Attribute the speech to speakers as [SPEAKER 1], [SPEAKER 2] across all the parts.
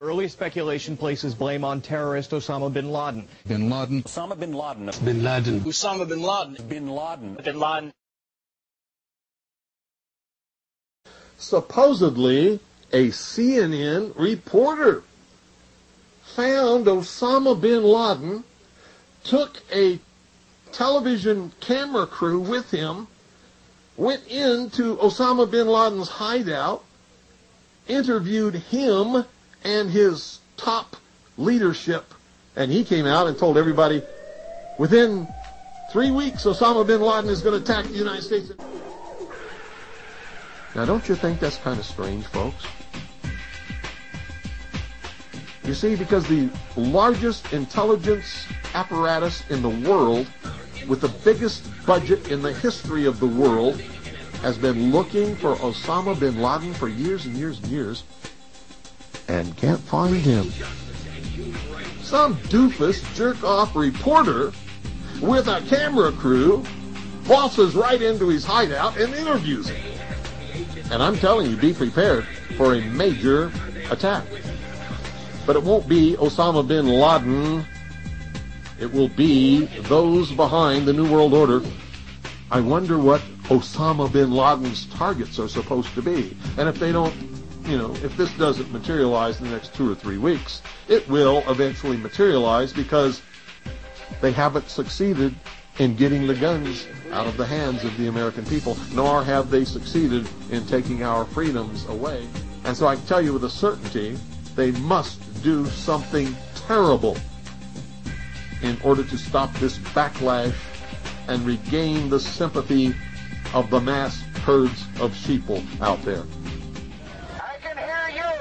[SPEAKER 1] Early speculation places blame on terrorist Osama bin Laden.
[SPEAKER 2] Bin Laden.
[SPEAKER 3] Osama bin Laden.
[SPEAKER 2] Bin Laden.
[SPEAKER 4] Osama bin Laden.
[SPEAKER 3] Bin Laden.
[SPEAKER 4] Bin Laden.
[SPEAKER 5] Supposedly, a CNN reporter found Osama bin Laden, took a television camera crew with him, went into Osama bin Laden's hideout, interviewed him and his top leadership, and he came out and told everybody, within 3 weeks, Osama bin Laden is going to attack the United States. Now, don't you think that's kind of strange, folks? You see, because the largest intelligence apparatus in the world, with the biggest budget in the history of the world, has been looking for Osama bin Laden for years and years and years, and can't find him. Some doofus jerk-off reporter with a camera crew waltzes right into his hideout and interviews him. And I'm telling you, be prepared for a major attack. But it won't be Osama bin Laden. It will be those behind the New World Order. I wonder what Osama bin Laden's targets are supposed to be. And if they don't, if this doesn't materialize in the next 2 or 3 weeks, it will eventually materialize because they haven't succeeded in getting the guns out of the hands of the American people, nor have they succeeded in taking our freedoms away. And so I can tell you with a certainty, they must do something terrible in order to stop this backlash and regain the sympathy of the mass herds of sheeple out there.
[SPEAKER 6] I can hear you.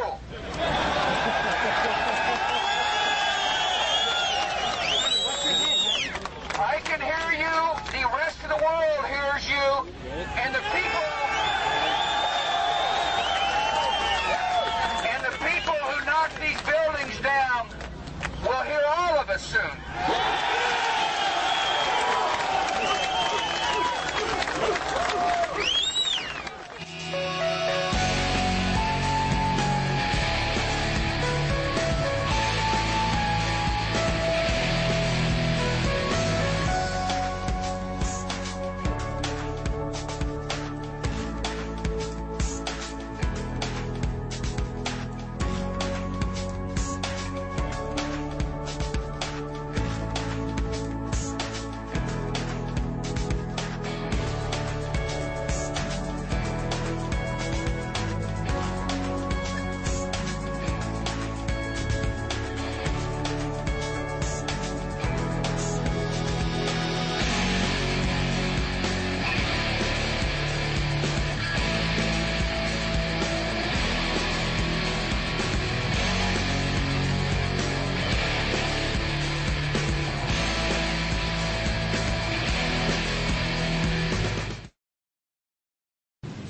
[SPEAKER 6] I can hear you. The rest of the world hears you. And the people who knock these buildings down will hear all of us soon.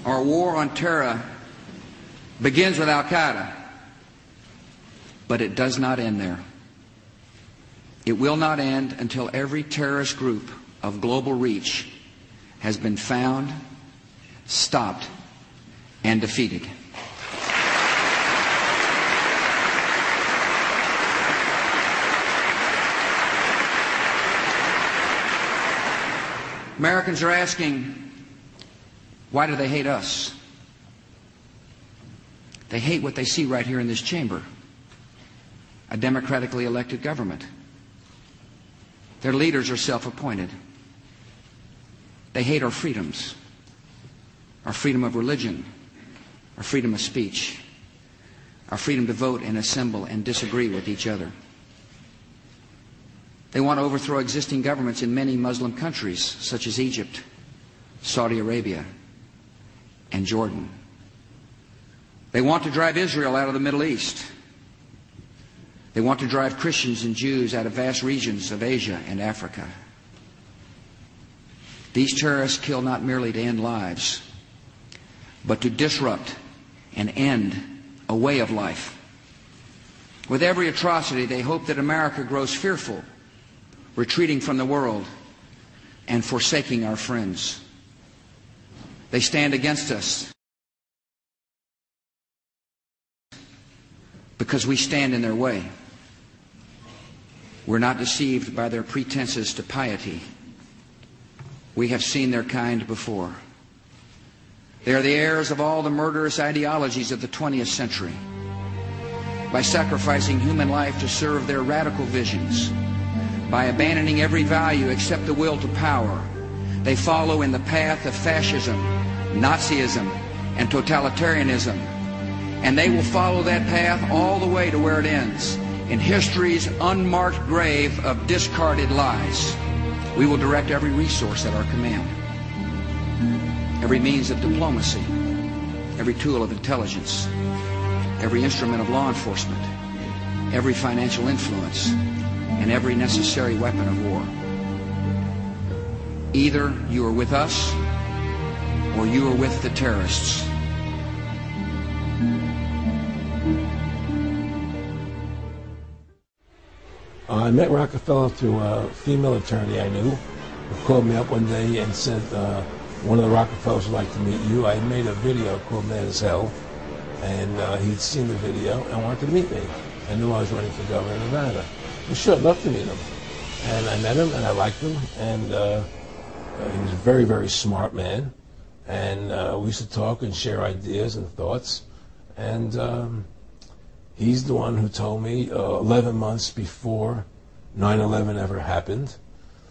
[SPEAKER 7] Our war on terror begins with Al-Qaeda, but it does not end there. It will not end until every terrorist group of global reach has been found, stopped, and defeated. Americans are asking, why do they hate us? They hate what they see right here in this chamber, a democratically elected government. Their leaders are self-appointed. They hate our freedoms, our freedom of religion, our freedom of speech, our freedom to vote and assemble and disagree with each other. They want to overthrow existing governments in many Muslim countries, such as Egypt, Saudi Arabia, and Jordan. They want to drive Israel out of the Middle East. They want to drive Christians and Jews out of vast regions of Asia and Africa. These terrorists kill not merely to end lives, but to disrupt and end a way of life. With every atrocity, they hope that America grows fearful, retreating from the world and forsaking our friends. They stand against us because we stand in their way. We're not deceived by their pretenses to piety. We have seen their kind before. They are the heirs of all the murderous ideologies of the 20th century. By sacrificing human life to serve their radical visions, by abandoning every value except the will to power, they follow in the path of fascism, Nazism, and totalitarianism. And they will follow that path all the way to where it ends, in history's unmarked grave of discarded lies. We will direct every resource at our command, every means of diplomacy, every tool of intelligence, every instrument of law enforcement, every financial influence, and every necessary weapon of war. Either you are with us or you are with the terrorists.
[SPEAKER 2] I met Rockefeller through a female attorney I knew who called me up one day and said, one of the Rockefellers would like to meet you. I made a video called Mad as Hell, and he'd seen the video and wanted to meet me. I knew I was running for governor of Nevada. Well, sure, I'd love to meet him. And I met him, and I liked him, and he was a very, very smart man. And we used to talk and share ideas and thoughts. And he's the one who told me 11 months before 9/11 ever happened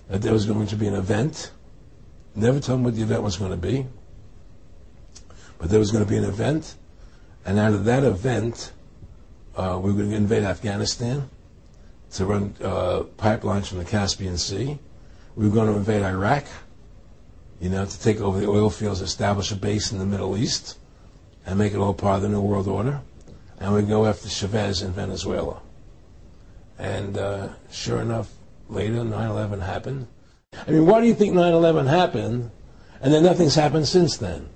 [SPEAKER 2] that there was going to be an event. Never told him what the event was going to be, but there was going to be an event, and out of that event, we were going to invade Afghanistan to run pipelines from the Caspian Sea. We were going to invade Iraq, to take over the oil fields, establish a base in the Middle East, and make it all part of the New World Order. And we'd go after Chavez in Venezuela. And sure enough, later 9/11 happened. I mean, why do you think 9/11 happened and then nothing's happened since then?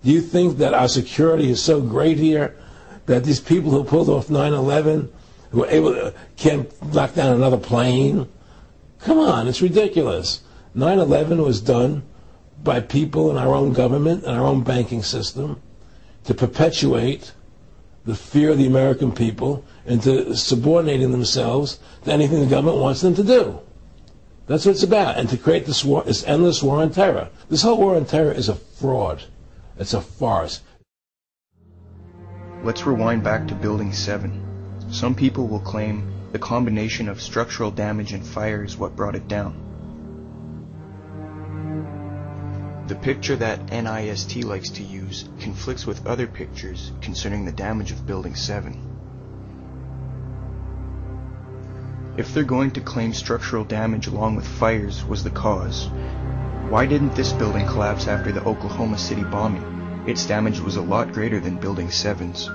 [SPEAKER 2] Do you think that our security is so great here that these people who pulled off 9/11 who were able to can't knock down another plane? Come on, it's ridiculous. 9/11 was done by people in our own government and our own banking system to perpetuate the fear of the American people into subordinating themselves to anything the government wants them to do. That's what it's about, and to create this war, this endless war on terror. This whole war on terror is a fraud. It's a farce.
[SPEAKER 3] Let's rewind back to Building 7. Some people will claim the combination of structural damage and fire is what brought it down. The picture that NIST likes to use conflicts with other pictures concerning the damage of Building 7. If they're going to claim structural damage along with fires was the cause, why didn't this building collapse after the Oklahoma City bombing? Its damage was a lot greater than Building 7's.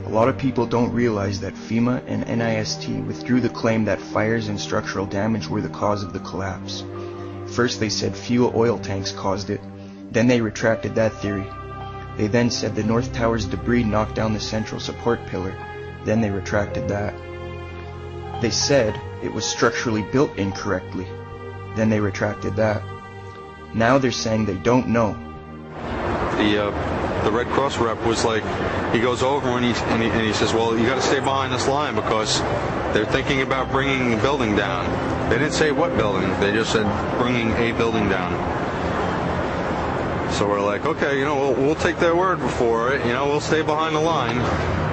[SPEAKER 3] A lot of people don't realize that FEMA and NIST withdrew the claim that fires and structural damage were the cause of the collapse. First they said fuel oil tanks caused it, then they retracted that theory. They then said the North Tower's debris knocked down the central support pillar, then they retracted that. They said it was structurally built incorrectly, then they retracted that. Now they're saying they don't know.
[SPEAKER 4] The Red Cross rep was like, he goes over and he says, well, you got to stay behind this line because they're thinking about bringing the building down. They didn't say what building, they just said bringing a building down. So we're like, okay, we'll take their word for it, we'll stay behind the line.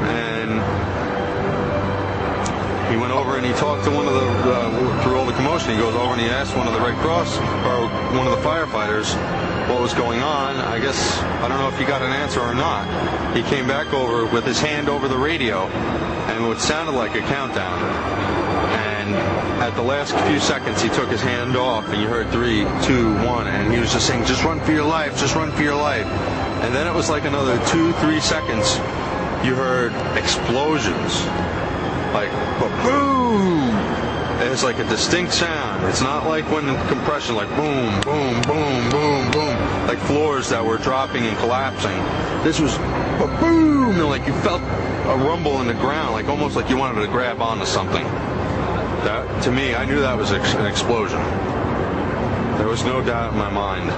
[SPEAKER 4] And he went over and he talked to one of the, through all the commotion, he goes over and he asked one of the Red Cross, or one of the firefighters, what was going on. I guess, I don't know if he got an answer or not. He came back over with his hand over the radio, and what sounded like a countdown. And at the last few seconds, he took his hand off, and you heard 3, 2, 1, and he was just saying, just run for your life, just run for your life. And then it was like another 2, 3 seconds, you heard explosions. Like, boom! It's like a distinct sound. It's not like when compression, like boom, boom, boom, boom, boom, like floors that were dropping and collapsing. This was a boom, and like you felt a rumble in the ground, like almost like you wanted to grab onto something. That, to me, I knew that was an explosion. There was no doubt in my mind.